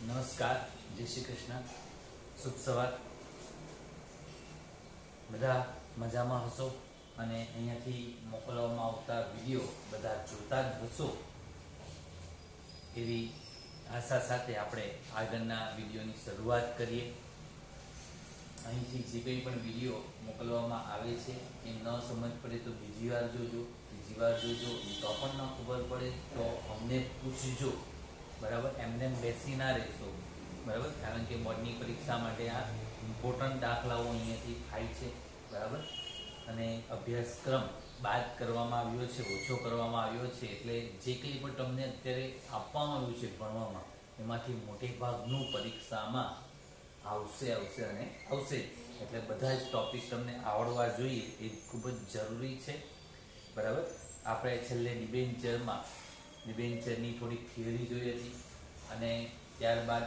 નમસ્કાર, જય શ્રી કૃષ્ણ, શુભ સવાર. બધા મજામાં હશો અને અહીંયાથી મોકલવામાં આવતા વિડીયો બધા જોતા જ હશો એવી આશા સાથે આપણે આગળના વિડીયોની શરૂઆત કરીએ. અહીંથી જે કંઈ પણ વિડીયો મોકલવામાં આવે છે એ ન સમજ પડે તો બીજી વાર જોજો, ત્રીજી વાર જોજો. તો પણ ન ખબર પડે તો અમને પૂછજો, બરાબર? એમને બેસી ના રહેશો, બરાબર? કારણ કે બોર્ડની પરીક્ષા માટે આ ઇમ્પોર્ટન્ટ દાખલાઓ અહીંયાથી થાય છે, બરાબર? અને અભ્યાસક્રમ બાદ કરવામાં આવ્યો છે, ઓછો કરવામાં આવ્યો છે, એટલે જે કંઈ પણ તમને અત્યારે આપવામાં આવ્યું છે ભણવામાં, એમાંથી મોટે ભાગનું પરીક્ષામાં આવશે અને આવશે. એટલે બધા જ ટોપિક તમને આવડવા જોઈએ એ ખૂબ જ જરૂરી છે, બરાબર? આપણે છેલ્લે ડિબેન્ચરની થોડીક થિયરી જોઈ હતી અને ત્યારબાદ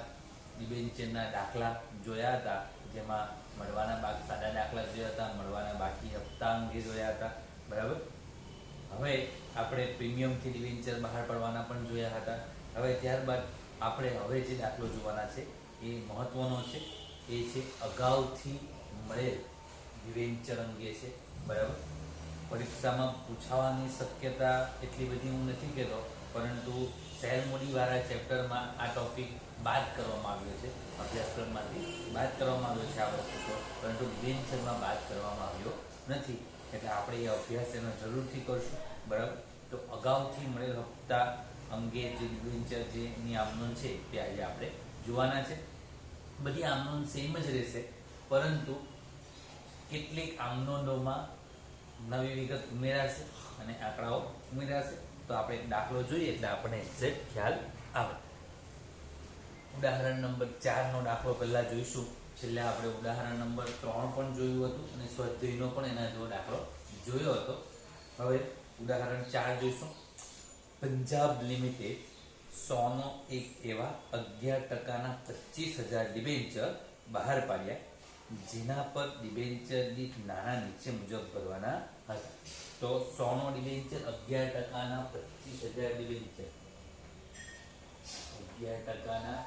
ડિબેન્ચરના દાખલા જોયા હતા, જેમાં મળવાના સાદા દાખલા જોયા હતા, મળવાના બાકી હપ્તા અંગે જોયા હતા, બરાબર? હવે આપણે પ્રીમિયમથી ડિબેન્ચર બહાર પાડવાના પણ જોયા હતા. હવે ત્યારબાદ આપણે હવે જે દાખલો જોવાના છે એ મહત્વનો છે. એ છે અગાઉથી મળેલ ડિબેન્ચર અંગે છે, બરાબર? પરીક્ષામાં પૂછાવાની શક્યતા એટલી બધી હું નથી કહેતો, પરંતુ શેર મૂડીવાળા ચેપ્ટરમાં આ ટોપિક બાદ કરવામાં આવ્યો છે, અભ્યાસક્રમમાંથી બાદ કરવામાં આવ્યો છે આ વસ્તુ, પરંતુ ડિબેન્ચરમાં બાદ કરવામાં આવ્યો નથી. એટલે આપણે એ અભ્યાસ એનો જરૂરથી કરશું, બરાબર? તો અગાઉથી મળેલ હપ્તા અંગે જે ડિબેન્ચર જેની આમનોંધ છે તે આજે આપણે જોવાના છે. બધી આમનોંધ સેમ જ રહેશે, પરંતુ કેટલીક આમનોંધોમાં નવી વિગત ઉમેરાશે અને આંકડાઓ ઉમેરાશે. તો આપણે એક દાખલો જોઈએ એટલે આપણને એક્ઝેક્ટ ખ્યાલ આવે. ઉદાહરણ નંબર 4 નો દાખલો પહેલા જોઈશું. છેલ્લે આપણે ઉદાહરણ નંબર 3 પણ જોયું હતું અને સ્વાધ્યાયનો પણ એના જેવો દાખલો જોયો હતો. હવે ઉદાહરણ 4 જોઈશું. પંજાબ લિમિટેડ 100 નો એક એવા 11% 25,000 ડિબેન્ચર બહાર પાડ્યા, જેના પર ડિબેન્ચર દીઠ નાણાં નીચે મુજબ ભરવાના હતા. તો 100 નો ડિબેન્ચર 11%ના 25,000 ડિબેન્ચર, 11%ના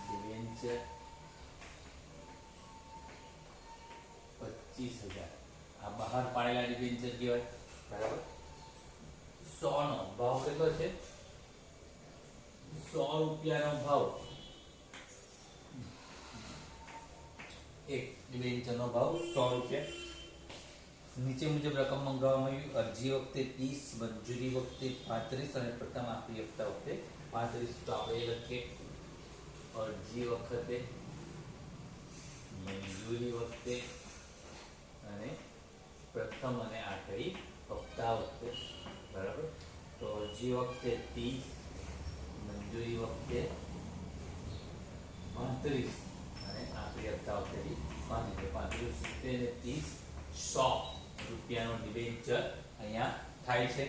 ડિબેન્ચર 25,000 આ બહાર પાડેલા ડિબેન્ચર કહેવાય, બરાબર? 100 નો ભાવ કેટલો છે? 100 રૂપિયાનો ભાવ, એક ડિબેન્ચરનો ભાવ 100 રૂપિયા. નીચે મુજબ રકમ મંગાવવામાં આવી. અરજી વખતે 30, મંજૂરી વખતે 35 અને પ્રથમ આખરી હપ્તા વખતે 35. તો આપણે લખીએ અરજી વખતે, મંજૂરી વખતે અને પ્રથમ અને આખરી હપ્તા વખતે, બરાબર? તો અરજી વખતે 30, મંજૂરી વખતે 35 અને આખરી હપ્તા વખતે 35, 70 ને 30, 100 રૂપિયાનો ડિબેન્ચર અહીંયા થાય છે.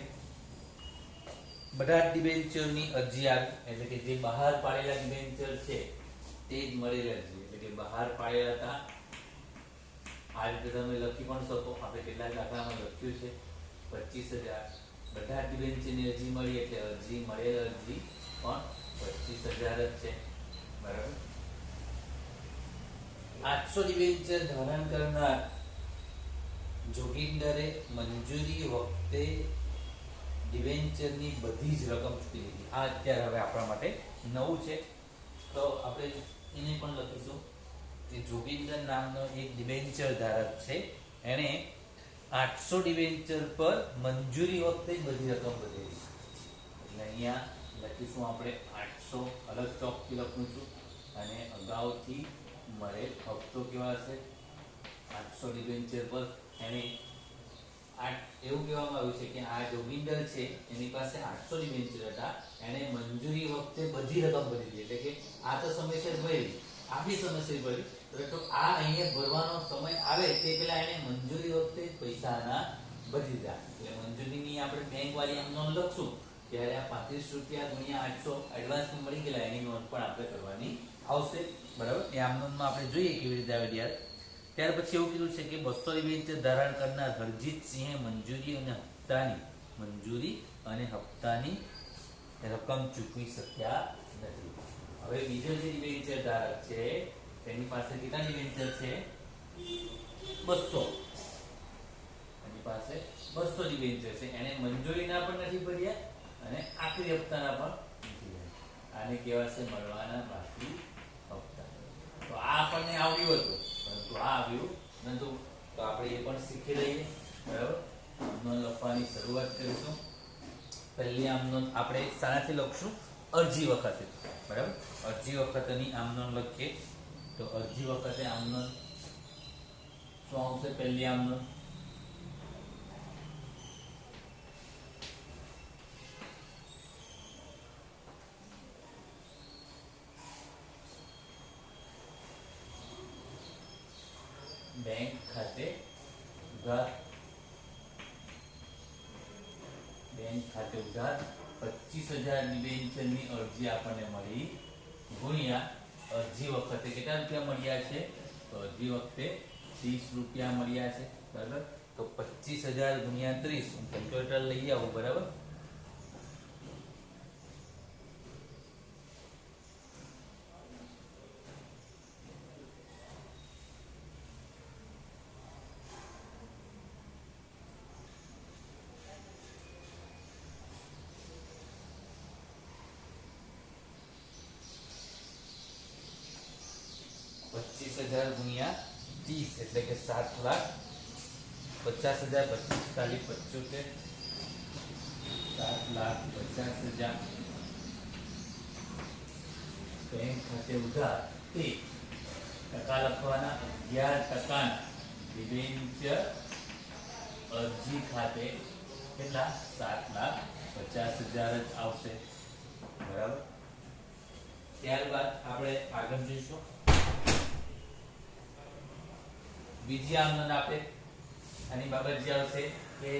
બધા ડિબેન્ચરની અરજી આવી, એટલે કે જે બહાર પાડેલા ડિબેન્ચર છે તે જ મળેલા અરજી, એટલે કે બહાર પાડેલા હતા. આ રીતે તમે લખી પણ શકો. આપણે કેટલાક દાખલામાં લખ્યું છે 25,000. બધા ડિબેન્ચરની અરજી મળી એટલે અરજી મળેલ અરજી પણ 25,000 જ છે, બરાબર? 800 ડિબેન્ચર ધારણ કરનાર જોગીન્દરે મંજૂરી વખતે ડિબેન્ચરની બધી જ રકમ ચૂકવી દીધી. આ અત્યારે હવે આપણા માટે નવું છે, તો આપણે એને પણ લખીશું કે જોગીન્દર નામનો એક ડિબેન્ચર ધારક છે, એણે 800 ડિબેન્ચર પર મંજૂરી વખતે બધી રકમ ભરી દીધી. એટલે અહીંયા લખીશું આપણે 800, અલગ ચોકથી લખું છું, અને અગાઉથી મળેલ હપ્તો કેવા હશે? 800 ડિબેન્ચર પર એને એવું કહેવામાં આવ્યું છે કે આ જોગિંદર છે એની પાસે 800 ડિબેન્ચર હતા, એને મંજૂરી વખતે બધી રકમ ભરી દીધી. એટલે કે આ તો સમયસર ભરી, આ બી સમયસર ભરી, તો આ અહીંયા ભરવાનો સમય આવે તે પહેલા એને મંજૂરી વખતે પૈસાના ભરી દીધા. એટલે મંજૂરીની આપણે બેંક વાળી આમ નોંધ લખશું ત્યારે આ 35 રૂપિયા ગુણ્યા 800 એડવાન્સમાં મળી ગયેલા એની નોંધ પણ આપણે કરવાની આવશે, બરાબર? એ આમ નોંધમાં આપણે જોઈએ કેવી રીતે આવે યાર. ત્યાર પછી એવું કીધું છે કે 200 ડિબેન્ચર ધારણ કરનાર હરજીતસિંહે મંજૂરી અને હપ્તાની રકમ ચૂકવી શક્યા નથી. હવે બીજો જે ડિબેન્ચર ધારક છે તેની પાસે કેટલા ડિબેન્ચર છે? 200. એની પાસે 200 ડિબેન્ચર છે. એને મંજૂરીના પણ નથી ભર્યા અને આખરી હપ્તાના પણ નથી ભર્યા. આને કહેવાશે મળવાના બાકી હપ્તા. તો આ આપણને આવ્યું હતું, પરંતુ આ આવ્યું નતું. તો આપણે એ પણ શીખી લઈએ. બરાબર, આમનો લખવાની શરૂઆત કરીશું. પહેલી આમનો આપણે શાનાથી લખશું? અરજી વખતે. બરાબર, અરજી વખતની આમનો લખીએ. તો અરજી વખતે આમનો શું આવશે? પહેલી આમનો બેંક ખાતે ઉધાર. બેંક ખાતે ઉધાર 25,000 ડિબેન્ચરની અરજી આપણને મળી, ગુણ્યા અરજી વખતે કેટલા રૂપિયા મળ્યા છે? તો અરજી વખતે 30 રૂપિયા મળ્યા છે. બરાબર, તો 25,000 ગુણ્યા 30. હું કેલ્ક્યુલેટર લઈ આવું. બરાબર, ગુણ્યા 30 એટલે કે 7,50,000. 25 45 7,50,000 બેંક ખાતે ઉધાર. તે ટકા લખવાના 11% ડિબેન્ચર અરજી ખાતે કેટલા? 7,50,000 જ આવશે. બરાબર, ત્યારબાદ આપણે આગળ જઈશું. બીજી આમનોંધ આપણે આની બાબત જે આવશે કે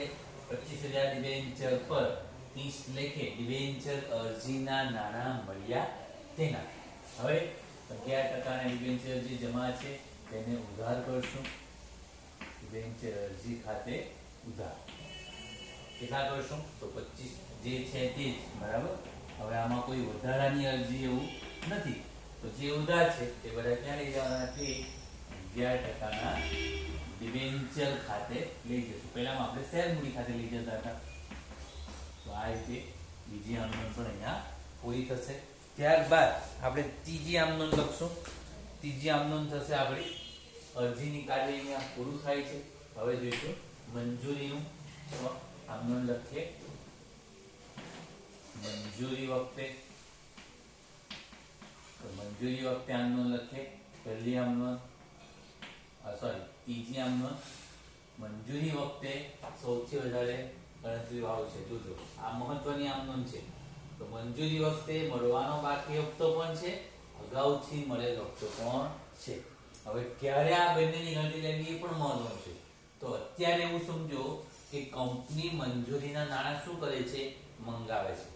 25,000 ડિબેન્ચર પર 30 લેખે ડિબેન્ચર અરજીના નાણાં મળ્યા તેના. હવે 11%ના ડિબેન્ચર જે જમા છે તેને ઉધાર કરશું. ડિબેન્ચર અરજી ખાતે ઉધાર કેટલા કરશું? તો 25 જે છે તે જ. બરાબર, હવે આમાં કોઈ વધારાની અરજી એવું નથી. તો જે ઉધાર છે તે બધા ક્યાં લઈ જવાના છે? 11%ના ડિબેન્ચર ખાતે લઈ જશું. પહેલામાં આપણે શેર મૂડી ખાતે લઈ જતા હતા. તો આ રીતે બીજી આમનોંધ પણ અહીંયા પૂરી થશે. ત્યારબાદ આપણે ત્રીજી આમનોંધ લખશું. ત્રીજી આમનોંધ થશે આપણી અરજીની કાર્ય અહીંયા પૂરું થાય છે. હવે જોઈશું મંજૂરીનું. તો આમનોંધ લખીએ. મંજૂરી વખતે આમનોંધ લખીએ. પહેલી આમનોંધ ત્રીજી આમનોંધ. મંજૂરી વખતે સૌથી વધારે ગણતરી વાળું છે. જોજો, આ મહત્વની આમનોંધ છે. તો મંજૂરી વખતે મળવાનો બાકી હપ્તો પણ છે, અગાઉથી મળેલ હપ્તો પણ છે. હવે ક્યારે આ બંનેની ગણતરી લેવી એ પણ મહત્વનું છે. તો અત્યારે એવું સમજો કે કંપની મંજૂરીના નાણાં શું કરે છે? મંગાવે છે.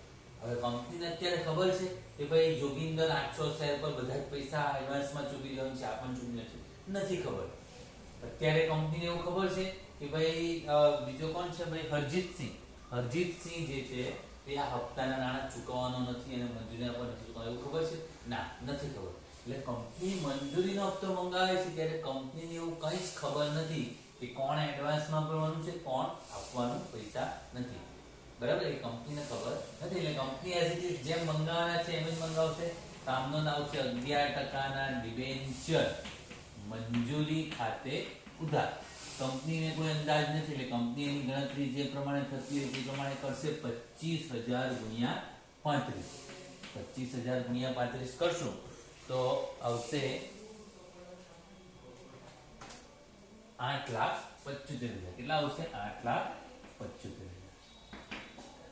હવે કંપનીને અત્યારે ખબર છે કે ભાઈ જોગિંદર 800 શેર પર બધા જ પૈસા એડવાન્સમાં ચૂકવી દેવાનું છે, આપણને ચૂકવી નથી ખબર. અત્યારે કંપનીને એવું ખબર છે કે ભાઈ બીજો કોણ છે? ભાઈ હરજીતસિંહ જે છે તે આ હપ્તાના નાણાં ચૂકવવાનો નથી અને મંજૂરીના પણ નથી ચૂકવવાનો, એવું ખબર છે? ના, નથી ખબર. એટલે કંપની મંજૂરીનો હપ્તો મંગાવે છે ત્યારે કંપનીને એવું કંઈ જ ખબર નથી કે કોણ એડવાન્સમાં ભરવાનું છે, કોણ આપવાનું પૈસા નથી. બરાબર, એ કંપનીને ખબર નથી. એટલે કંપની એઝ ઇટ ઇઝ જેમ મંગાવવાના છે એમ જ મંગાવશે. આમનોંધ આવશે 11%ના ડિબેન્ચર મંજૂરી ખાતે ઉધાર. કંપનીને કોઈ અંદાજ નથી એટલે કંપની એની ગણતરી જે પ્રમાણે થતી હોય તે પ્રમાણે કરશે. 25,000 ગુણ્યા 35. 25,000 ગુણ્યા 35 કરશું તો આવશે 8,75,000. કેટલા આવશે? 8,75,000.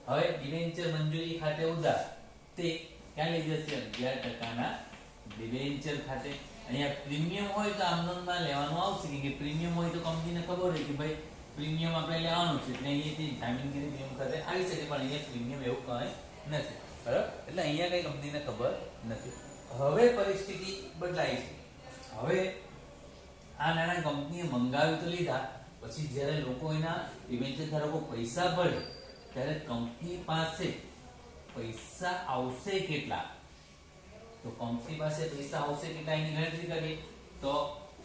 હવે ડિબેન્ચર મંજૂરી ખાતે ઉધાર તે ક્યાં લઈ જશે? 11%ના ડિબેન્ચર ખાતે. અહીંયા પ્રીમિયમ હોય તો આમનોંધમાં લેવાનું આવશે કે પ્રીમિયમ હોય તો કંપનીને ખબર હોય કે ભાઈ પ્રીમિયમ આપણે લેવાનું છે એટલે અહીંયાથી જામીનગીરી પ્રીમિયમ ખાતે આવી શકે, પણ અહીંયા પ્રીમિયમ એવું કંઈ નથી. બરાબર, એટલે અહીંયા કઈ કંપનીને ખબર નથી. હવે પરિસ્થિતિ બદલાઈ છે. હવે આ નાણાં કંપનીએ મંગાવી તો લીધા, પછી જ્યારે લોકો એના ડિબેન્ચર ધારકો પૈસા ભરે ત્યારે કંપની પાસે પૈસા આવશે કેટલા તો કંપની પાસે પૈસા આવશે કેટલા એની ગણતરી કરીએ તો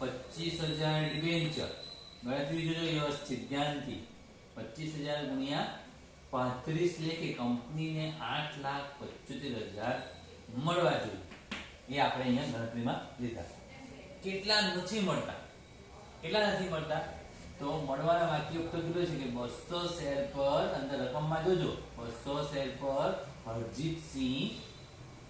25,000 ડિબેન્ચર. ગણતરી જોજો વ્યવસ્થિત ધ્યાનથી. 25,000 ગુણ્યા 35 લેખે કંપનીને 8,75,000 મળવા જોઈએ. એ આપણે અહીંયા ગણતરીમાં લીધા. કેટલા નથી મળતા? કેટલા નથી મળતા? તો મળવાના બાકી વખતો કેટલો છે કે 200 શેર પર, અંદર રકમમાં જોજો, 200 શેર પર હરજીતસિંહ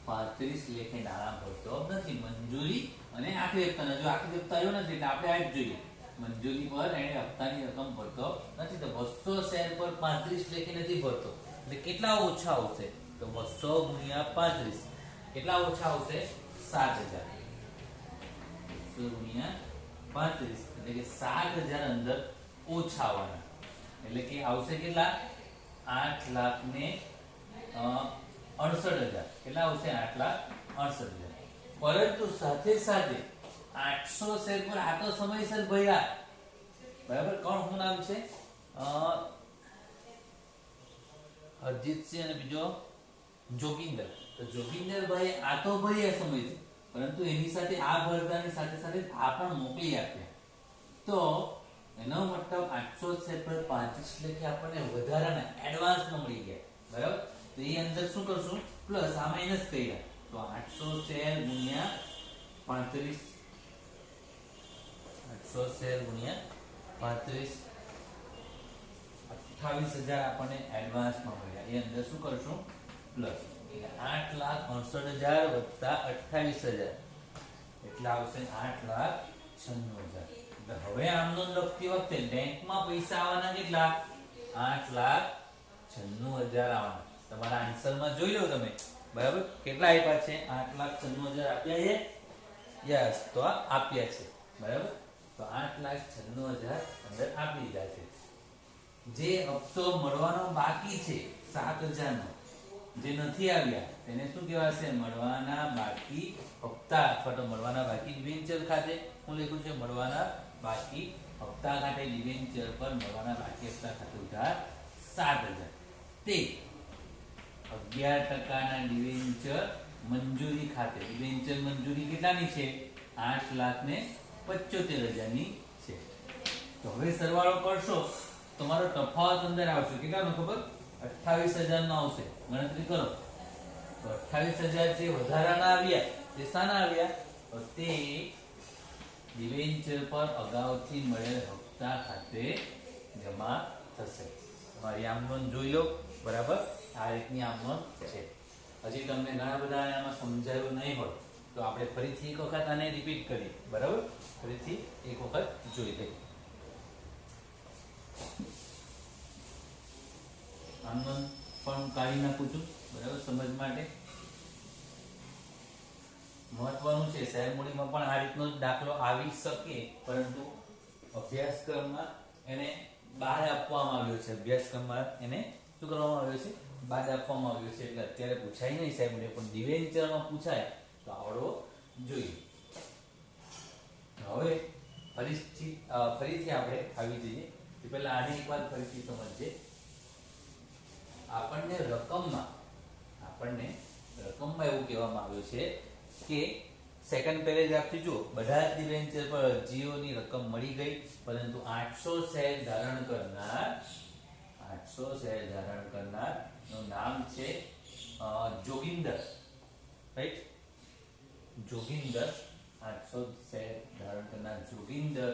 35 લેખે નાણાં ભરતો નથી. મંજૂરી અને આખરી હપ્તાના, જો આખરી હપ્તા આવ્યો નથી એટલે આપણે આ જ જોઈએ. મંજૂરી પર એને હપ્તાની રકમ ભરતો નથી, તો 200 શેર પર 35 લેખે નથી ભરતો. એટલે કેટલા ઓછા આવશે? તો 200 ગુણ્યા 35 કેટલા ઓછા આવશે? 7,000. 200 ગુણ્યા 35 એટલે કે 7,000 અંદર ઓછા આવવાના. એટલે કે આવશે કેટલા? 8,68,000. કેટલા આવશે? 8,68,000. પરંતુ સાથે સાથે 800 શેર પર આ તો સમયસર ભર્યા, બરાબર. કોણ શું નામ છે? હરજીતસિંહ અને બીજો જોગિંદર. તો જોગિંદરભાઈ આ તો ભર્યા સમયસર, પરંતુ એની સાથે આ ભરતાની સાથે સાથે આ પણ મોકલી આપ્યા. તો એનો મતલબ 800 શેર પર 35 લેખે આપણને વધારાના એડવાન્સમાં મળી ગયા, બરાબર. તો એ અંદર શું કરશું? પ્લસ આ માઈનસ કર્યા. તો 800 શેર ગુણ્યા 35, 800 શેર ગુણ્યા 35, 28,000 આપણને એડવાન્સમાં મળ્યા. એ અંદર શું કરશું? પ્લસ 8,68,000 વત્તા 28,000 એટલે આવશે 8,96,000. હવે આમનો લખતી વખતે બેંકમાં પૈસા આવવાના કેટલા? 8,96,000 આવવાના. તમારા આન્સરમાં જોઈ લો તમે, બરાબર. કેટલા આપ્યા છે? 8,96,000 આપ્યા છે. યસ, તો આપ્યા છે, બરાબર. તો 8,96,000 અંદર આપી દીધા છે. જે હપ્તો મળવાનો બાકી છે 7,000 નો, જે નથી આવ્યા તેને શું કહેવાશે? મળવાના બાકી હપ્તા અથવા તો મળવાના બાકી ડિબેન્ચર ખાતે. હું લખ્યું છે મળવાના બાકી હપ્તા ખાતે, ડિબેન્ચર પર મળવાના બાકી હપ્તા ખાતે ઉધાર 7,000. તે 11% ડિબેન્ચર મંજૂરી ખાતે. ડિબેન્ચર મંજૂરી કેટલાની છે? 8,75,000 ની છે. તો હવે સરવાળો કરશો તો મારો તફાવત અંદર આવશે. કેટલાનો ખબર? 28,000 નો આવશે. ગણતરી કરો તો 28,000 જે વધારાના આવ્યા તે શાના આવ્યા? તો તે ડિબેન્ચર પર અગાઉથી મળેલ હપ્તા ખાતે જમા થશે. તમારી આમનોંધ જોઈ લો, બરાબર. આ રીતની આમનોંધ છે. હજી તમને ઘણા બધા આમાં સમજાયું નહીં હોય તો આપણે ફરીથી એક વખત આને રિપીટ કરીએ, બરાબર. ફરીથી એક વખત જોઈ લઈએ. આમનોંધ પણ કાઢી નાખું છું, બરાબર, સમજ માટે. મહત્વનું છે, શેર મૂડીમાં પણ આ રીતનો દાખલો આવી શકે, પરંતુ અભ્યાસક્રમમાં એને બાદ આપવામાં આવ્યો છે. અભ્યાસક્રમમાં એને શું કરવામાં આવ્યો છે? બાદ આપવામાં આવ્યો છે. એટલે અત્યારે પૂછાય નહીં શેર મૂડી, પણ ડિબેન્ચરમાં પૂછાય તો આવડવો જોઈએ. હવે ફરીથી આપણે આવી જઈએ તે પહેલા આને એક વાત ફરીથી સમજીએ. આપણને રકમમાં એવું કહેવામાં આવ્યું છે કે સેકન્ડ પેરેગ્રાફથી જુઓ, બધા જ ડિબેન્ચર પર અરજીઓની રકમ મળી ગઈ, પરંતુ 800 શેર ધારણ કરનાર નું નામ છે જોગિંદર, રાઈટ. જોગિંદર, 800 શેર ધારણ કરનાર જોગિંદર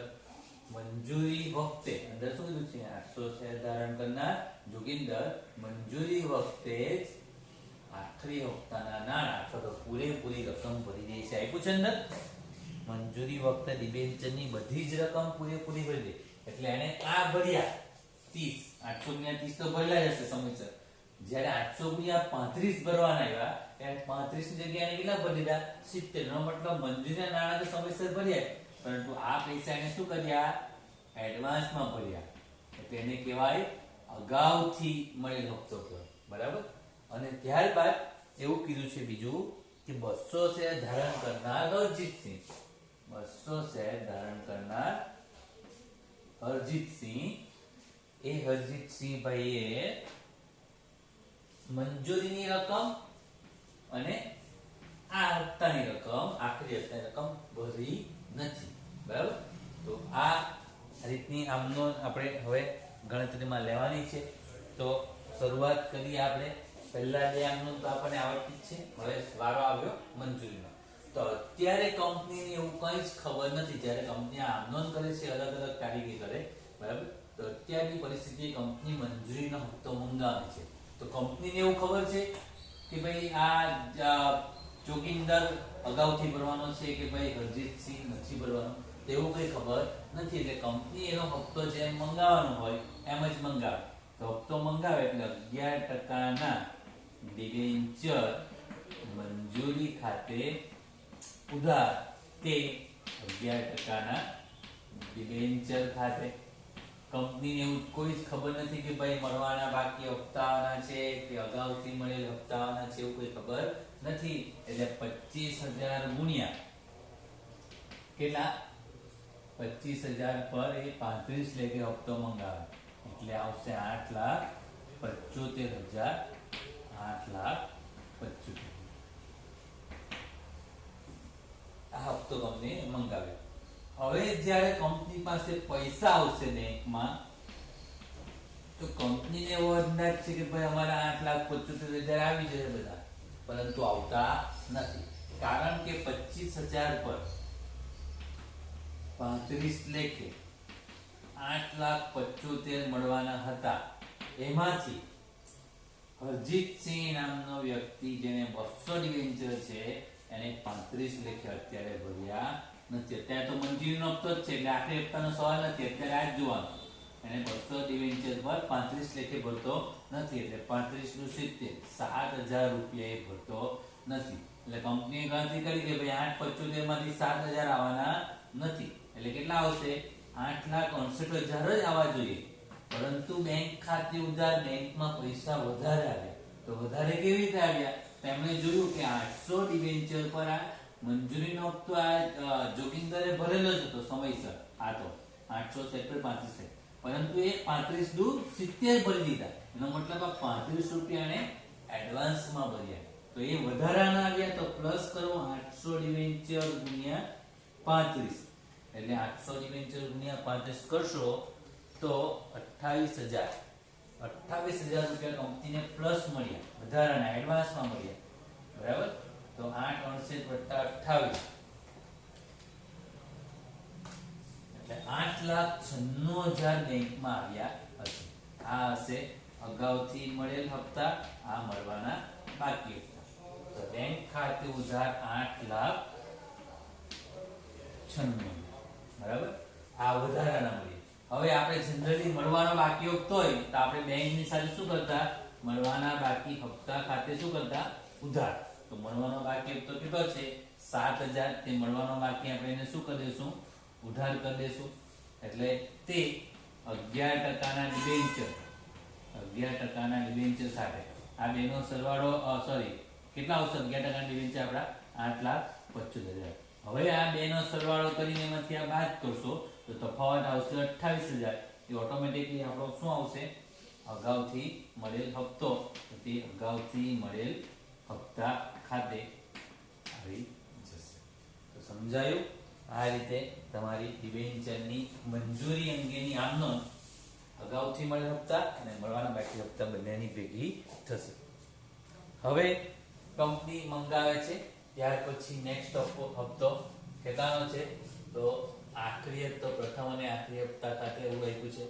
મંજૂરી વખતે, અંદર શું કીધું છે? 800 શેર ધારણ કરનાર જોગિંદર મંજૂરી વખતે જ આખરી હપ્તાના નાણાં અથવા તો પૂરેપૂરી રકમ ભરી દે છે. આપ્યું છે અંદર? મંજૂરી વખતે ડિબેન્ચરની બધી જ રકમ પૂરેપૂરી ભરી દે. એટલે એને આ ભર્યા 30, 800 ગુણ્યા 30 તો ભરેલા જ હશે સમયસર. જ્યારે 800 ગુણ્યા 35 ભરવાના આવ્યા ત્યારે 35 ની જગ્યાએ કેટલા ભરી દીધા? 70. નો મતલબ મંજૂરીના નાણાં તો સમયસર ભર્યા, પરંતુ આ પૈસા એને શું કર્યા? એડવાન્સમાં ભર્યા. એટલે એને કહેવાય અગાઉથી મળેલ હપ્તો કહેવાય, બરાબર. અને ત્યારબાદ એવું કીધું છે બીજું કે 200 શેર ધારણ કરનાર હરજીતસિંહ, 200 શેર ધારણ કરનાર હરજીતસિંહ, એ હરજીતસિંહ ભાઈએ મંજૂરીની રકમ અને આ હપ્તાની આમનો આપણે હવે ગણતરીમાં લેવાની છે. તો શરૂઆત કરીએ આપણે. પહેલા બે આમનો તો આપણને આવડતી જ છે. હવે વારો આવ્યો મંજૂરીનો. તો અત્યારે કંપનીને એવું કંઈ જ ખબર નથી. જ્યારે કંપની આમનોંધ કરે છે, અલગ અલગ તારીખે કરે, બરાબર. તો અત્યારની પરિસ્થિતિ કંપની મંજૂરીનો હપ્તો મંગાવે છે. તો કંપનીને એવું ખબર છે કે ભાઈ આ જોગિંદર અગાઉથી ભરવાનો છે કે ભાઈ હરજીતસિંહ નથી ભરવાનો, તેવું કંઈ ખબર નથી. એટલે કંપની એનો હપ્તો જેમ મંગાવવાનો હોય એમ જ મંગાવે. તો હપ્તો મંગાવે એટલે 11%ના ડિબેન્ચર મંજૂરી ખાતે ઉધાર, તે 11%ના ડિબેન્ચર ખાતે. કંપનીને એવું કોઈ જ ખબર નથી કે ભાઈ મળવાના બાકી હપ્તાના છે કે અગાઉથી મળેલ હપ્તાના છે, એવું કોઈ ખબર નથી. એટલે 25,000 ગુણ્યા કેટલા? 25,000 પર એ 35 લેખે હપ્તો મંગાવે એટલે આવશે 8,75,000. 8,75,000 આ હપ્તો કંપની મંગાવ્યો. હવે જ્યારે કંપની પાસે પૈસા આવશે બેંકમાં, તો કંપનીને એવો અંદાજ છે કે ભાઈ અમારા 8,75,000 આવી જશે બધા, પરંતુ આવતા નથી. કારણ કે 25,000 પર 35 લેખે 8,75,000 મળવાના હતા. એમાંથી હરજીતસિંહ નામનો વ્યક્તિ જેને 200 ડિબેન્ચર છે એને 35 લેખે અત્યારે ભર્યા નથી. અત્યારે તો મંજૂરીનો હપ્તો જ છે એટલે આખરી હપ્તાનો સવાલ નથી. અત્યારે આ જ જોવાનું. એને 200 ડિબેન્ચર પર 35 લેખે ભરતો નથી. એટલે 35 નું 70, 7,000 રૂપિયા એ ભરતો નથી. એટલે કંપનીએ ગણતરી કરી કે ભાઈ 8,75,000 માંથી 7,000 આવવાના નથી. એટલે કેટલા આવશે? 8,68,000 જ આવવા જોઈએ. પરંતુ બેંક ખાતે ઉધાર, બેંકમાં પૈસા વધારે આવ્યા. તો વધારે કેવી રીતે આવ્યા? તેમણે જોયું કે 800 ડિબેન્ચર પર આ મંજૂરીનો હપ્તો આ જોગિંદરે ભરેલો જ હતો સમયસર. આ તો 800 35, પરંતુ એ 35 દુ 70 ભરી દીધા. એનો મતલબ આ 35 રૂપિયા એને એડવાન્સમાં ભર્યા. તો એ વધારાના આવ્યા. તો પ્લસ કરો 800 ડિબેન્ચર ગુણ્યા 35. એટલે 800 ડિબેન્ચર ગુણ્યા 35 કરશો તો 28,000 રૂપિયા કંપનીને પ્લસ મળ્યા, વધારાના એડવાન્સમાં મળ્યા, બરાબર. તો 8,68,28 એટલે 8,96,000 બેંકમાં આવ્યા હશે. આ હશે અગાઉથી મળેલ હપ્તા, આ મળવાના બાકી હપ્તા. તો બેંક ખાતે ઉધાર 8,96,000, બરાબર. આ વધારાના મળ્યા. હવે આપણે જનરલી મળવાનો બાકી હપ્તો હોય તો આપણે બેંકની સાથે શું કરતા? મળવાના બાકી હપ્તા ખાતે શું કરતા? ઉધાર. તો મળવાનો બાકી હપ્તો કેટલો છે? 7,000. તે મળવાનો બાકી આપણે એને શું કરી દઈશું? ઉધાર કરી દઈશું. એટલે તે 11%ના ડિબેન્ચર, 11%ના ડિબેન્ચર સાથે આ બેનો સરવાળો કેટલા આવશે? 11%ના ડિબેન્ચર આપણા 8,75,000. હવે આ બેનો સરવાળો કરીને એમાંથી આ બાદ કરશો તો તફાવત આવશે 28,000. એ ઓટોમેટિકલી આપણો શું આવશે? અગાઉથી મળેલ હપ્તો. તો તે અગાઉથી મળેલ હપ્તા ખાતે આવી જશે. તો સમજાયું? આ રીતે તમારી ડિબેન્ચરની મંજૂરી અંગેની આમનોંધ અગાઉથી મળેલ હપ્તા અને મળવાના બાકી હપ્તા બંનેની ભેગી થશે. હવે કંપની મંગાવે છે, ત્યાર પછી નેક્સ્ટ હપ્તો કેટલાનો છે? તો આખરી હપ્તો, પ્રથમ અને આખરી હપ્તા ખાતે એવું લખ્યું છે.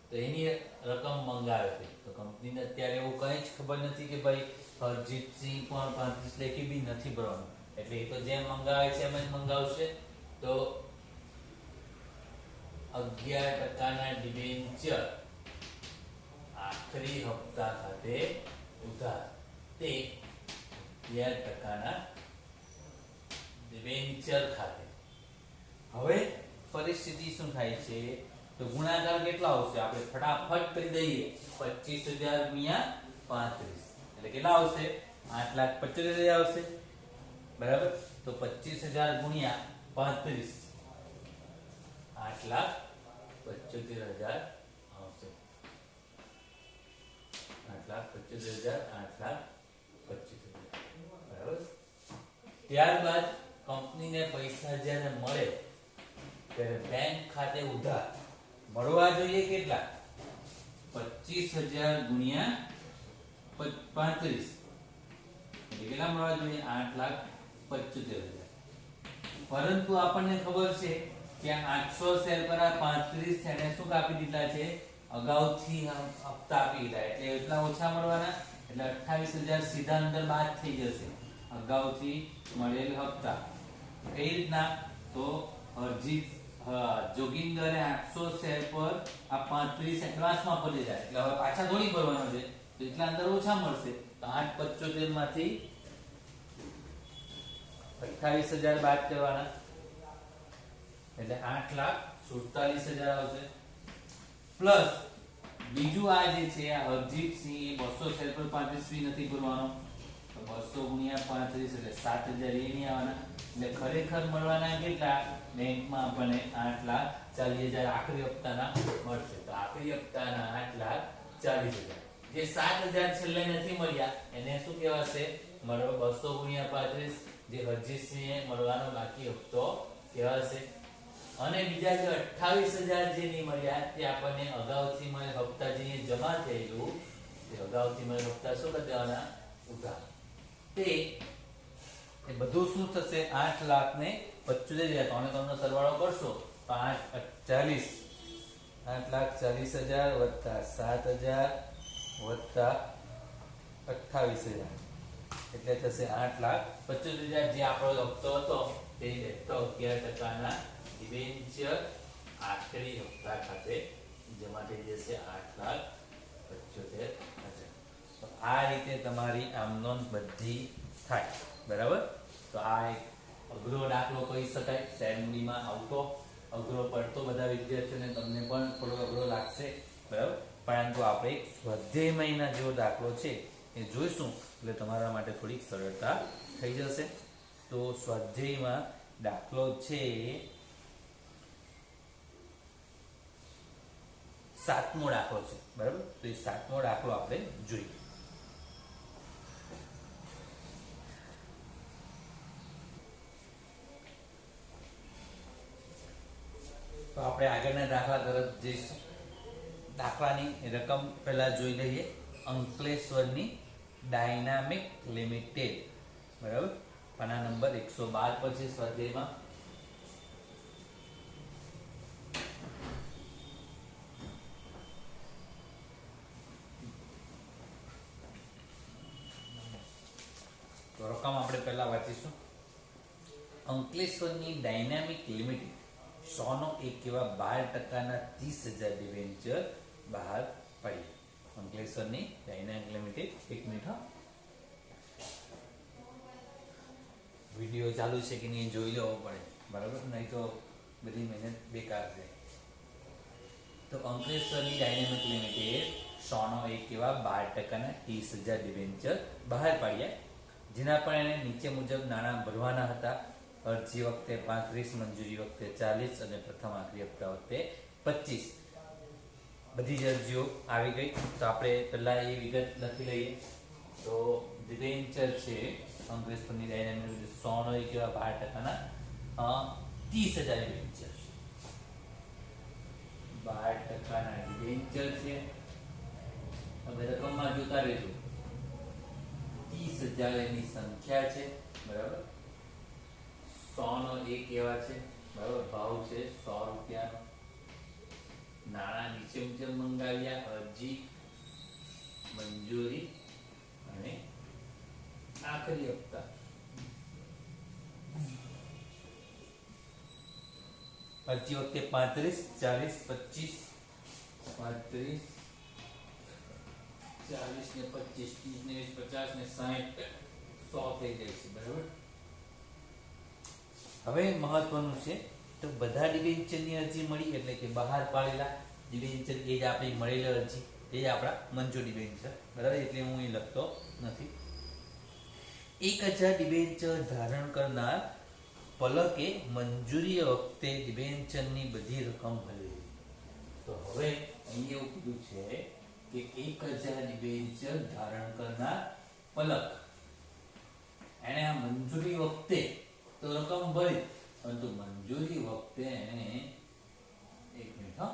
તો એની રકમ મંગાવે છે. તો કંપનીને અત્યારે એવું કંઈ જ ખબર નથી કે ભાઈ હરજીતસિંહ પણ 35 લેખે બી નથી ભરવાનું. એટલે એ તો જેમ મંગાવે છે એમ જ મંગાવશે. તો 11%ના ડિબેન્ચર આખરી હપ્તા ખાતે ઉધાર, તે 11%ના ડિબેન્ચર ખાતે. હવે પરિસ્થિતિ શું થાય છે? તો ગુણાકાર કેટલા આવશે? આપણે ફટાફટ કરી દઈએ. 25,000 ગુણ્યા 35 એટલે કેટલા આવશે? 8,75,000 આવશે, બરાબર. તો 25,000 ગુણ્યા 35 8,75,000 આવશે. 8,75,000, બરાબર. ત્યારબાદ કંપનીને પૈસા જ્યારે મળે ત્યારે બેંક ખાતે ઉધાર મળવા જોઈએ કેટલા? 25,000 ગુણ્યા 35 એટલે કેટલા મળવા જોઈએ? 8,75,000. પરંતુ આપણને ખબર છે કે 800 સેલ પર આ 35 છે એને શું કાપી દીધા છે? અગાઉથી હપ્તા આપી દીધા એટલે એટલા ઓછા મળવાના એટલે 28,000 સીધા અંદર બાદ થઈ જશે અગાઉથી મળેલ હપ્તા. કઈ રીતના? તો અરજી જોગિંદરે 800 શેર પર આ 35 એડવાન્સમાં ભરી જાય એટલે હવે પાછા થોડી ભરવાનો છે તો એટલા અંદર ઓછા મળશે તો 875 માંથી 28,000 બાદ કરવાના એટલે 8,47,000 આવશે. પ્લસ બીજું આ જે છે આ અરજીત સિંહ 200 શેર પર 35 ફી નથી ભરવાનો તો 200 ગુણ્યા 35 એટલે 7,000 એ નહીં આવવાના એટલે ખરેખર મળવાના કેટલા? બેંકમાં આપણને 8,40,000 આખરી હપ્તાના મળશે. તો આખરી હપ્તાના 8,40,000 જે 7,000 છેલ્લે નથી મળ્યા એને શું કહેવાશે? 200 ગુણ્યા 35 જે અરજીતસિંહે મળવાનો બાકી હપ્તો કહેવાશે. અને બીજા જે 28,000 જે નહીં મળ્યા તે આપણને અગાઉથી મળેલ હપ્તા જે જમા થયેલું તે અગાઉથી મળેલ હપ્તા શું કરી દેવાના? ઉધાર. એ બધું શું થશે? 8,75,000 અને તમને સરવાળો કરશો તો 8,40,000 વત્તા 7,000 વત્તા 28,000 એટલે થશે 8,75,000 જે આપણો હપ્તો હતો તે 11% ડિબેન્ચર આખરી હપ્તા ખાતે જમા થઈ જશે 8,75,000. તો આ રીતે તમારી આમ નોંધ બધી થાય. બરાબર? તો આ એક અઘરો દાખલો કહી શકાય. સેમડીમાં આવતો અઘરો પડતો બધા વિદ્યાર્થીઓને, તમને પણ થોડો અઘરો લાગશે. બરાબર? પરંતુ આપણે એક સ્વાધ્યાય મહિના જેવો દાખલો છે એ જોઈશું એટલે તમારા માટે થોડીક સરળતા થઈ જશે. તો સ્વાધ્યાયમાં દાખલો છે 7મો દાખલો છે. બરાબર? તો એ 7મો દાખલો આપણે જોઈએ. તો આપણે આગળના દાખલા તરફ જઈશું. દાખલાની રકમ પહેલા જોઈ લઈએ. અંકલેશ્વરની ડાયનામિક લિમિટેડ. બરાબર? પાના નંબર 112 પર છે સ્વાધ્યાયમાં. તો રકમ આપણે પહેલા વાંચીશું. અંકલેશ્વરની ડાયનામિક લિમિટેડ 100 એવા 12%ના 30,000 ડિબેન્ચર બહાર પડી. અંકલેશ્વરની ડાયનામિક લિમિટેડ. એક મિનિટ હા, વિડીયો ચાલુ છે કે નહીં જોઈ લેવો પડે. બરાબર? નહીં તો બધી મહેનત બેકાર છે. તો અંકલેશ્વરની ડાયનામિક લિમિટેડ 100 એવા 12%ના 30,000 ડિબેન્ચર બહાર પાડ્યા જેના પર એને નીચે મુજબ નાણાં ભરવાના હતા. અરજી વખતે 35, મંજૂરી વખતે 40 અને પ્રથમ આખરી હપ્તા વખતે 25. બધી જ અરજીઓ આવી ગઈ. તો આપણે પહેલા એ વિગત લખી લઈએ. તો ડિબેન્ચર છે અંકલેશ્વરની ડાયનામિક 100 એવા 12%ના 30,000 ડિબેન્ચર. 12%ના ડિબેન્ચર છે. હવે રકમમાં જોતા રહેજો. 30,000 એની સંખ્યા છે. બરાબર? 100 એવા છે. બરાબર? ભાવ છે 100 રૂપિયાનો. નાણાં નીચે મુજબ મંગાવ્યા: અરજી, મંજૂરી અને આખરી હપ્તા. અરજી વખતે 35, 40, 25, 35, 40 ને 25, 30 ને 50 ને 60, 100 થઈ જાય છે. બરાબર? હવે મહત્વનું છે તો બધા ડિબેન્ચરની અરજી મળી એટલે કે બહાર પાડેલા ડિબેન્ચર એ જ આપણી મળેલી અરજી, એ જ આપણા મંજૂર ડિબેન્ચર. બરાબર? એટલે હું એ લખતો નથી. 1,000 ડિબેન્ચર ધારણ કરનાર પલકે મંજૂરી વખતે ડિબેન્ચરની બધી રકમ ભરેલી. તો હવે અહીં એવું કીધું છે કે 1,000 ડિબેન્ચર ધારણ કરનાર પલક એને આ મંજૂરી વખતે તો રકમ ભરી, પરંતુ મંજૂરી વખતે એને એક મિનિટ હા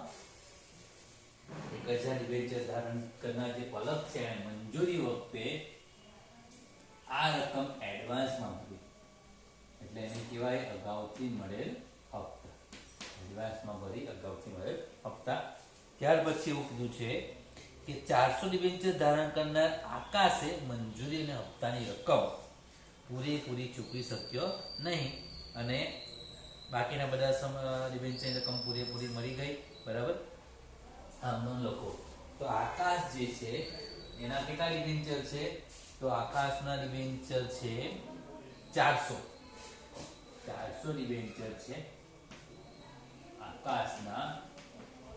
એડવાન્સમાં ભરી, એટલે એને કહેવાય અગાઉથી મળેલ હપ્તા. એડવાન્સમાં ભરી અગાઉથી મળેલ હપ્તા. ત્યાર પછી એવું કીધું છે કે 400 ડિબેન્ચર ધારણ કરનાર આકાશે મંજૂરી અને હપ્તાની રકમ પૂરેપૂરી ચૂકવી શક્યો નહીં, અને બાકીના બધા ડિબેન્ચરની રકમ પૂરેપૂરી મળી ગઈ. બરાબર, આમનો લખો. તો આકાશ જે છે એના કેટલા ડિબેન્ચર છે? તો આકાશના ડિબેન્ચર છે 400 ડિબેન્ચર છે આકાશના.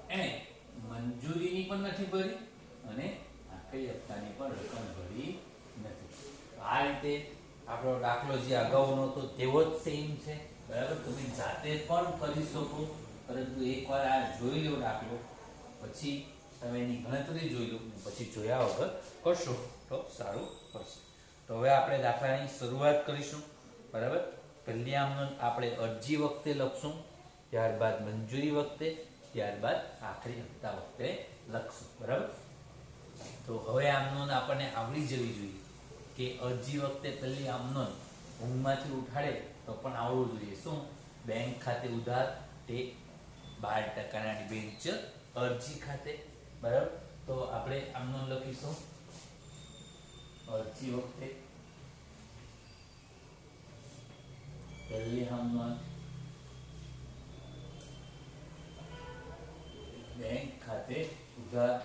એને મંજૂરીની પણ નથી ભરી અને આખરી હપ્તાની પણ રકમ ભરી નથી. આ રીતે આપણો દાખલો જે અગાઉનો હતો તેવો જ સેમ છે. બરાબર, તમે જાતે પણ કરી શકો, પરંતુ એકવાર આ જોઈ લો દાખલો, પછી તમે એની ગણતરી જોઈ લો, પછી જોયા વગર કરશો તો સારું પડશે. તો હવે આપણે દાખલાની શરૂઆત કરીશું. બરાબર, પહેલી આપણે અરજી વખતે લખશું, ત્યારબાદ મંજૂરી વખતે, ત્યારબાદ આખરી હપ્તા વખતે લખશું. બરાબર, તો હવે આમનોંધ આપણને આવડી જવી જોઈએ કે અરજી વખતે પહેલી આમનોંધ ઊંઘમાંથી ઉઠાડે તો પણ આવડવું જોઈએ. શું? બેંક ખાતે ઉધાર તે 12% ડિબેન્ચર અરજી ખાતે. બરાબર, તો આપણે આમનોંધ લખીશું અરજી વખતે પહેલી આમનોંધ બેંક ખાતે ઉધાર,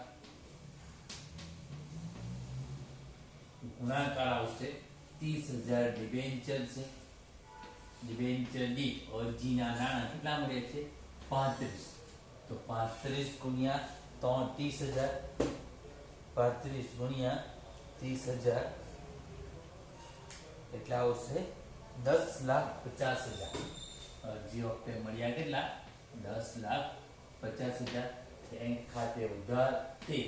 ગુણાકાર આવશે 30,000 ડિબેન્ચર છે. ડિબેન્ચર દીઠ અરજીના નાણાં કેટલા મળે છે? 35. તો 35 ગુણ્યા 30,000, 35 ગુણ્યા 30,000 એટલે આવશે 10,50,000. અરજી વખતે મળ્યા કેટલા? 10,50,000. બેંક ખાતે ઉધાર તે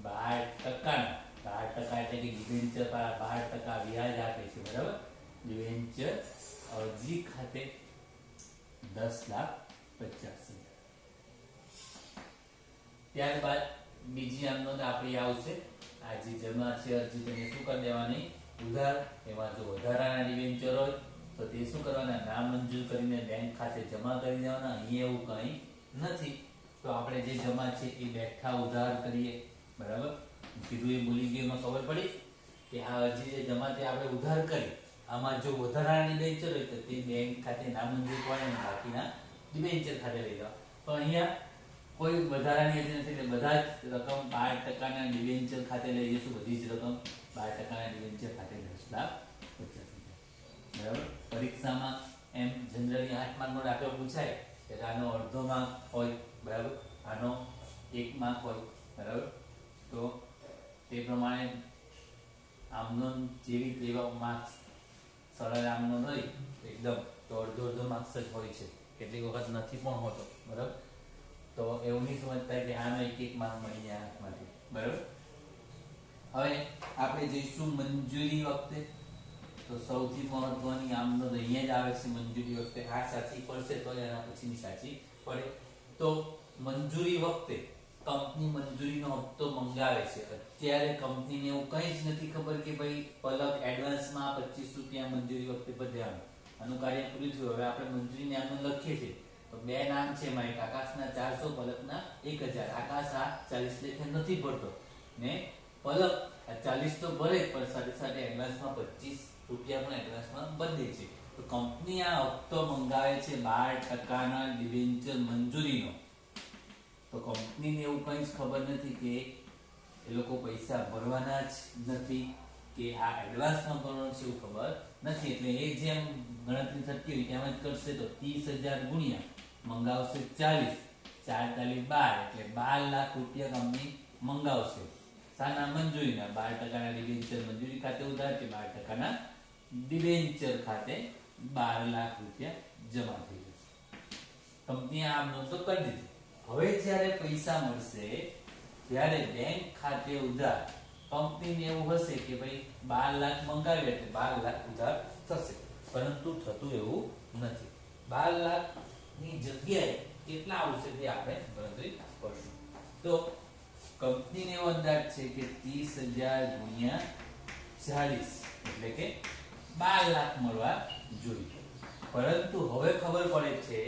12%, 12% એટલે કે ડિબેન્ચર પર 12% વ્યાજ આપે છે. બરાબર, ડિબેન્ચર અરજી ખાતે 10,50,000. ત્યારબાદ બીજી આમનોંધ આપણી આવશે, આ જે જમા છે અરજી તેને શું કરી દેવાની? ઉધાર. એમાં જો વધારાના ડિબેન્ચર હોય તો તે શું કરવાના? નામંજૂર કરીને બેંક ખાતે જમા કરી દેવાના. અહીંયા એવું કંઈ નથી, તો આપણે જે જમા છે એ બેઠા ઉધાર કરીએ. બરાબર, કીધું એ ભૂલી ગયું, એમાં ખબર પડી કે આ અરજી જે જમા તે આપણે ઉધાર કરી, આમાં જો વધારાની ડિબેન્ચર હોય તો તે બેંક ખાતે નામંજૂર પડે અને બાકીના ડિબેન્ચર ખાતે લઈ જવા. પણ અહીંયા કોઈ વધારાની અરજી નથી, એટલે બધા જ રકમ 12%ના ડિબેન્ચર ખાતે લઈ જઈશું. બધી જ રકમ 12%ના ડિબેન્ચર ખાતે 10,50,000. બરાબર, પરીક્ષામાં એમ જનરલી 8 માર્કનો દાખલો પૂછાય એટલે આનો અડધો માર્ક હોય. બરાબર, આનો 1 માર્ક હોય. બરાબર, તો તે પ્રમાણે આમનોંધ જેવી તેવા માર્ક્સ, સરળ આમનોંધ હોય એકદમ તો અડધો માર્ક્સ જ હોય છે, કેટલીક વખત નથી પણ હોતો. બરાબર, તો એવું નહીં સમજતા કે આનો 1 માર્ક મળી જાય આમાંથી. બરાબર, હવે આપણે જઈશું મંજૂરી વખતે. તો સૌથી મહત્વની આમનોંધ અહીંયા જ આવે છે મંજૂરી વખતે. આ સાચી પડશે તો એના પછીની સાચી પડે. તો મંજૂરી વખતે કંપની મંજૂરીનો હપ્તો મંગાવે છે. અત્યારે કંપનીને એવું કંઈ જ નથી ખબર કે ભાઈ પલક એડવાન્સમાં 25 રૂપિયા મંજૂરી વખતે ભરવાનું. આનું કાર્ય પૂરું થયું. હવે આપણે મંજૂરીને આનું લખીએ છીએ તો બે નામ છે એમાં, એક આકાશના 400, પલકના 1,000. આકાશ આ 40 લેખે નથી ભરતો ને પલક આ 40 તો ભરે પણ સાથે સાથે એડવાન્સમાં 25 રૂપિયા પણ એડવાન્સમાં બંને છે. તો કંપની આ હપ્તો મંગાવે છે 12%ના ડિબેન્ચર મંજૂરીનો. તો કંપનીને એવું કંઈ જ ખબર નથી કે એ લોકો પૈસા ભરવાના જ નથી કે આ એડવાન્સમાં ભરવાનું છે એવું ખબર નથી. એટલે એ જેમ ગણતરી થતી હોય તેમ જ કરશે. તો 30,000 ગુણ્યા મંગાવશે 40, 4 તાલી 12 એટલે 12 લાખ રૂપિયા કંપની મંગાવશે. સાના? મંજૂરીના. 12%ના ડિબેન્ચર મંજૂરી ખાતે ઉધાર કે 12%ના ડિબેન્ચર ખાતે 12 લાખ રૂપિયા જમા થઈ જશે. કંપનીએ આમ નોંધ તો કરી દીધી. હવે જ્યારે પૈસા મળશે ત્યારે બેંક ખાતે ઉધાર કંપનીને એવું હશે કે ભાઈ 12 લાખ મંગાવ્યા એટલે 12 લાખ ઉધાર થશે, પરંતુ થતું એવું નથી. 12 લાખની જગ્યાએ કેટલા આવશે તે આપણે ગણતરી કરશું. તો કંપનીને એવો અંદાજ છે કે 30,000 ગુણ્યા 40 એટલે કે 12 લાખ મળવા જોઈએ. પરંતુ હવે ખબર પડે છે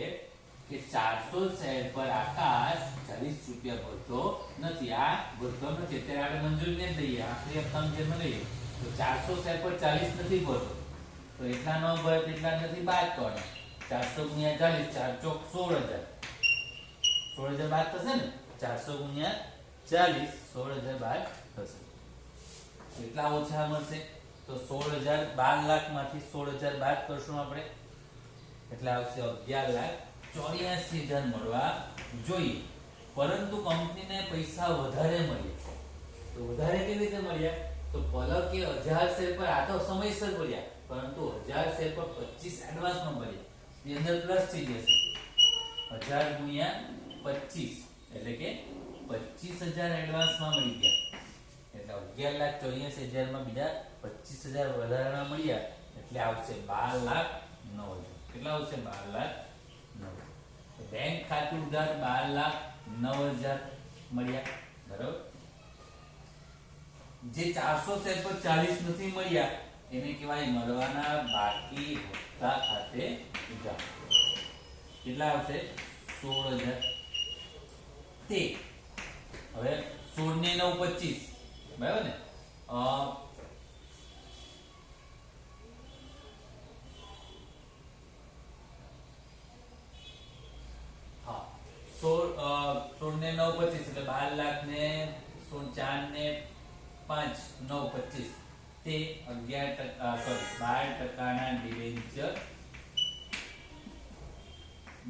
કે 400 શેર પર આકાશ 40 રૂપિયા ભરતો નથી. આ ભરતો નથી, અત્યારે આપણે મંજૂરી ને દઈએ, આખરી હપ્તામાં જેમાં લઈએ તો 400 શેર પર 40 નથી ભરતો, તો એટલા ન ભરે એટલા નથી બાદ કરવાના. 400 ગુણ્યા 40, 4 ચોક 16000, 16000 બાદ થશે ને. 400 ગુણ્યા 40, 16000 બાદ થશે. એટલા ઓછા મળશે તો 16000, 12 લાખ માંથી 16000 બાદ કરશું આપણે, એટલે આવશે 11,84,000 મળવા જોઈએ. પરંતુ કંપનીને પૈસા વધારે મળ્યા. તો વધારે કેવી રીતે મળ્યા? તો પલકે 1000 શેર પર આ તો સમયસર મળ્યા, પરંતુ 1000 શેર પર 25 એડવાન્સમાં મળ્યા. ની અંદર પ્લસ થઈ જશે. 1000 ગુણ્યા 25 એટલે કે 25000 એડવાન્સમાં મળી ગયા. એટલે 11,84,000 માં બીજા 25000 વધારાના મળ્યા, એટલે આવશે 12,09,000. કેટલા આવશે? 12,09,000. બેંક ખાતું ઉધાર 12,09,000 મળ્યા, બરાબર. જે 400 શેર પર 40 નથી મળ્યા એને કહેવાય મળવાના બાકી હપ્તા ખાતે ઉધાર. કેટલા આવશે? 16,000. તે હવે 16 ને 9 25, બરાબર ને. હા, 16 ને 9 25 એટલે 12 લાખ ને 4 ને 5 9 25 તે 12% ડિબેન્ચર,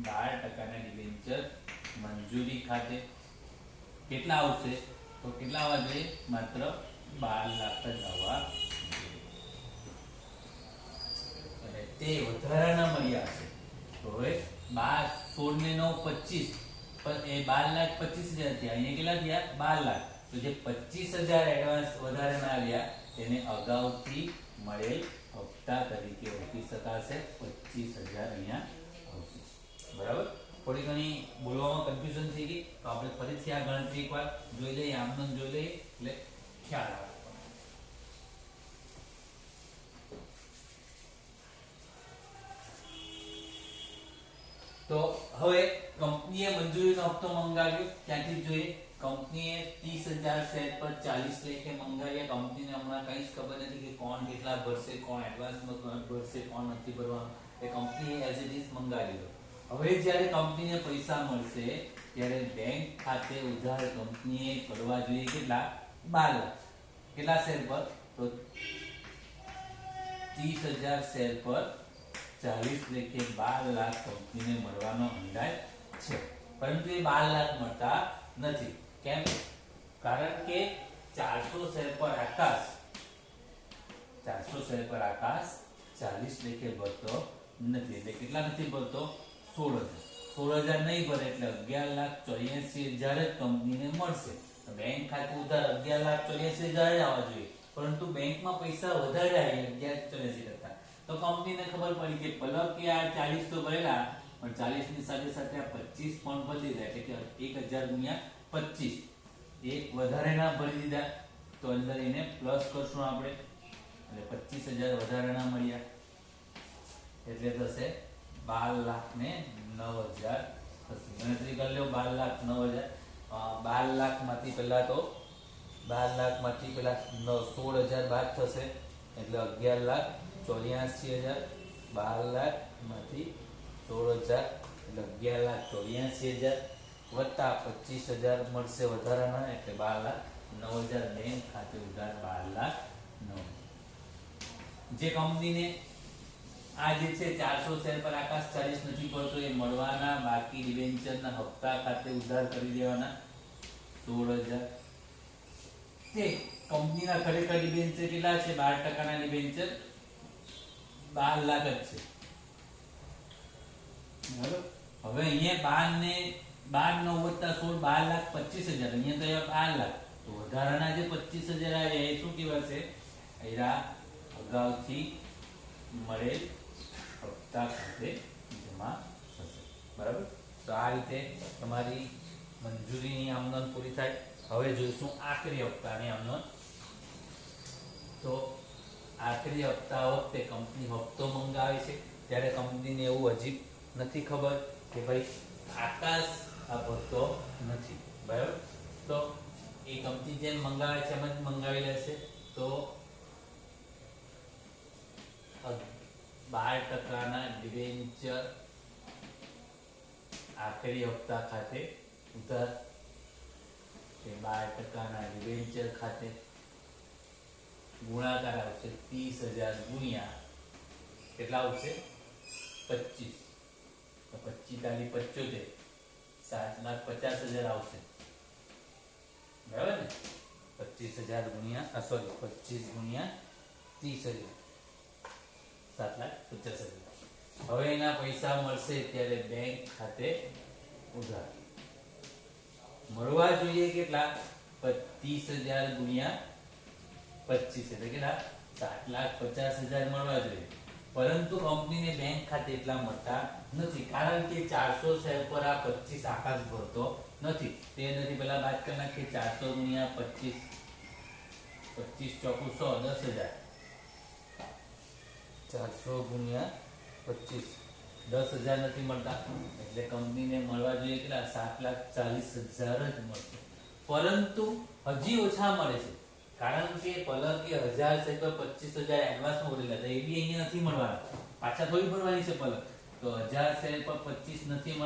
12% ડિબેન્ચર મંજૂરી ખાતે. કેટલા આવશે? તો કેટલા આવવા જોઈએ? માત્ર 12 લાખ જ આવવા જોઈએ. અને તે વધારાના મળ્યા છે. તો હવે 16 ને 9 25 પણ એ 12,25,000 થયા. અહીંયા કેટલા થયા? 12 લાખ. તો જે 25,000 એડવાન્સ વધારાના આવ્યા તેને અગાઉથી મળેલ હપ્તા તરીકે ઓળખી શકાશે. 25,000 અહીંયા આવશે, બરાબર. થોડી ઘણી બોલવામાં કન્ફ્યુઝન થઈ ગઈ તો આપણે ફરીથી આ ગણતરી એકવાર જોઈ લઈએ, આમનો જોઈ લઈએ એટલે ખ્યાલ આવે. તો હવે કંપનીએ મંજૂરીનો હપ્તો મંગાવ્યો, ત્યાંથી જોઈએ. કંપનીએ 30,000 શેર પર 40 લેખે મંગાવ્યા. કંપનીને હમણાં કઈ જ ખબર નથી કે કોણ કેટલા ભરશે, કોણ એડવાન્સમાં ભરશે, કોણ નથી ભરવાનું. એ કંપનીએ એઝ ઇટ ઇઝ મંગાવી દો. હવે જ્યારે કંપનીને પૈસા મળશે ત્યારે બેંક ખાતે ઉધાર કંપનીએ કરવા જોઈએ કેટલા? 12 લાખ. કેટલા શેર પર? તો 30,000 શેર પર 40 લેખે 12 લાખ કંપનીને મળવાનો અંદાજ છે. પરંતુ એ 12 લાખ મળતા નથી. કેમ? કારણ કે 400 શેર પર આકાશ 40 લેખે ભરતો નથી. એટલે કેટલા નથી ભરતો? 16,000 નહીં ભરે એટલે 11,84,000 જ કંપનીને મળશે. બેંક ખાતું ઉધાર 11,84,000 જ આવવા જોઈએ, પરંતુ બેંકમાં પૈસા વધારે આવ્યા 11,84 કરતા. તો કંપનીને ખબર પડી કે પલકે આ 40 તો ભરેલા, પણ 40 ની સાથે સાથે આ 25 પણ ભરી દીધા, એટલે કે 1,000 ગુણ્યા 25 એક વધારેના ભરી દીધા. તો અંદર એને પ્લસ કરશું આપણે, એટલે 25,000 વધારાના મળ્યા, એટલે થશે 12,09,000 થશે. ગણતરી કરી લો. 12,09,000. 12 લાખ માંથી પહેલા 16,000 બાદ થશે એટલે 11,84,000. 12 લાખ માંથી 16,000 એટલે 11,84,000 વત્તા 25,000 મળશે વધારાના, એટલે 12,09,000. બેંક ખાતે ઉધાર 12,09,000. જે કંપનીને આ જે છે 400 શેર પર આકાશ 40 નથી પડતો એ મળવાના બાકી ડિબેન્ચરના હપ્તા ખાતે ઉધાર કરી દેવાના 16,000. તે કંપનીના ખરેખર ડિબેન્ચર કેટલા છે? 12% ડિબેન્ચર 12 લાખ જ છે, બરાબર. હવે અહીંયા 12 9 વત્તા 16 12,25,000. અહીંયા તો 12 લાખ. તો વધારાના જે 25,000 આવ્યા એ શું કહેવાશે? એરા અગાઉથી મળેલ હપ્તા ખાતે જમા થશે, બરાબર. તો આ રીતે તમારી મંજૂરીની આમનોંધ પૂરી થાય. હવે જોઈશું આખરી હપ્તાની આમનોંધ. તો આખરી હપ્તા વખતે કંપની હપ્તો મંગાવે છે ત્યારે કંપનીને એવું હજી નથી ખબર કે ભાઈ આકાશ આ ભરતો નથી, બરાબર. તો એ કંપની જેમ મંગાવે છે એમ જ મંગાવી લેશે. તો 12% ડિબેન્ચર આખરી હપ્તા ખાતે ઉધાર, કે 12% ડિબેન્ચર ખાતે ગુણાકાર આવશે 30,000 ગુણ્યા કેટલા આવશે 25, તો 25 × 75 7,50,000 આવશે, બરાબર ને. 25,000 ગુણ્યા 25 ગુણ્યા 30,000 7,50,000. હવે એના પૈસા મળશે ત્યારે બેંક ખાતે ઉધાર મળવા જોઈએ કેટલા 25,000 ગુણ્યા 25 એટલે કેટલા 7,50,000 મળવા જોઈએ. પરંતુ કંપનીને બેંક ખાતે એટલા મળતા નથી, કારણ કે 400 શેર પર આ 25 આકાશ ભરતો નથી. તે નથી પેલા બાદ કરી નાખીએ 400 ગુણ્યા 25, 25 ચોકુ 100, 10,000. 400 ગુણ્યા 25 10,000 નથી મળતા, એટલે કંપનીને મળવા જોઈએ કેટલા 7,40,000 જ મળશે. પરંતુ હજી ઓછા મળે છે, કારણ કે પલકે 1000 શેર પર 25,000 એડવાન્સમાં ભરેલા હતા, એ બી અહીંયા નથી મળવાના, પાછા થોડી ભરવાની છે પલક. તો 1000 શેર પર 25 નથી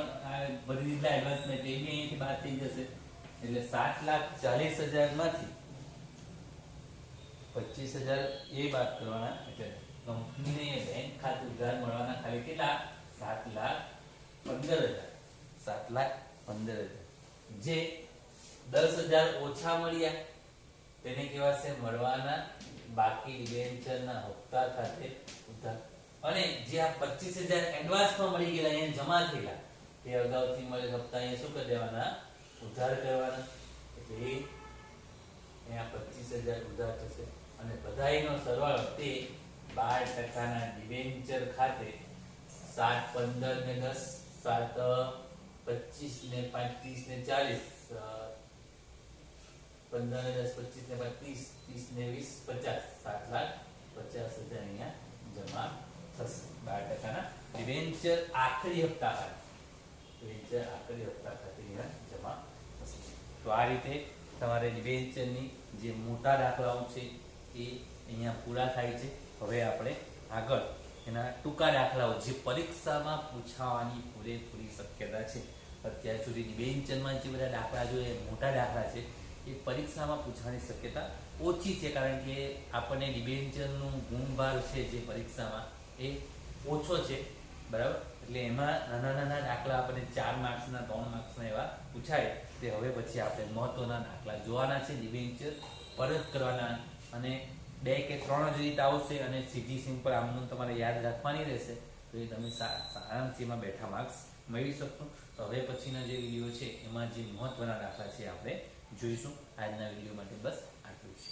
ભરી દીધા એડવાન્સમાં, એટલે એ બી અહીંયાથી બાદ થઈ જશે. એટલે 7,40,000 માંથી 25,000 એ બાદ કરવાના, એટલે કંપનીને બેંક ખાતે ઉધાર મળવાના ખાલી કેટલા 7,15,000. 7,15,000 જે 10,000 ઓછા મળ્યા તેને કહેવાશે મળવાના બાકી ડિબેન્ચરના હપ્તા ખાતે ઉધાર. અને જે આ 25,000 એડવાન્સમાં મળી ગયેલા એને જમા થયેલા તે અગાઉથી મળેલ હપ્તા અહીંયા શું કરી દેવાના ઉધાર કરવાના. એટલે અહીંયા 25,000 ઉધાર થશે અને બધાયનો સરવાળો તે 12%ના ડિબેન્ચર ખાતે 7, 15 ને 10, 7, 25 ને 5, 30 ને 40, 15 ને 10, 25 ને 5, 30, 30 ને 20, 50, 7,50,000 અહીંયા જમા થશે 12%ના ડિબેન્ચર આખરી હપ્તા ખાતે. ડિબેન્ચર આખરી હપ્તા ખાતે અહીંયા જમા થશે. તો આ રીતે તમારે ડિબેન્ચરની જે મોટા દાખલાઓ છે એ અહીંયા પૂરા થાય છે. હવે આપણે આગળ એના ટૂંકા દાખલાઓ જે પરીક્ષામાં પૂછાવાની પૂરેપૂરી શક્યતા છે. અત્યાર સુધી ડિબેન્ચરમાં જે બધા દાખલા જોઈએ મોટા દાખલા છે એ પરીક્ષામાં પૂછવાની શક્યતા ઓછી છે, કારણ કે આપણને ડિબેન્ચરનું ગુણભાર છે જે પરીક્ષામાં એ ઓછો છે, બરાબર. એટલે એમાં નાના નાના દાખલા આપણને 4 માર્ક્સના 3 માર્ક્સના એવા પૂછાય. તે હવે પછી આપણે મહત્વના દાખલા જોવાના છે, ડિબેન્ચર પરત કરવાના, અને 2 કે 3 જ રીત આવશે અને સીધી સિમ્પલ આમનું તમારે યાદ રાખવાની રહેશે. તો એ તમે આરામથી એમાં બેઠા માર્ક્સ મેળવી શકશો. તો હવે પછીના જે વિડીયો છે એમાં જે મહત્વના દાખલા છે આપણે જોઈશું. આજના વિડીયો માટે બસ આટલું છે.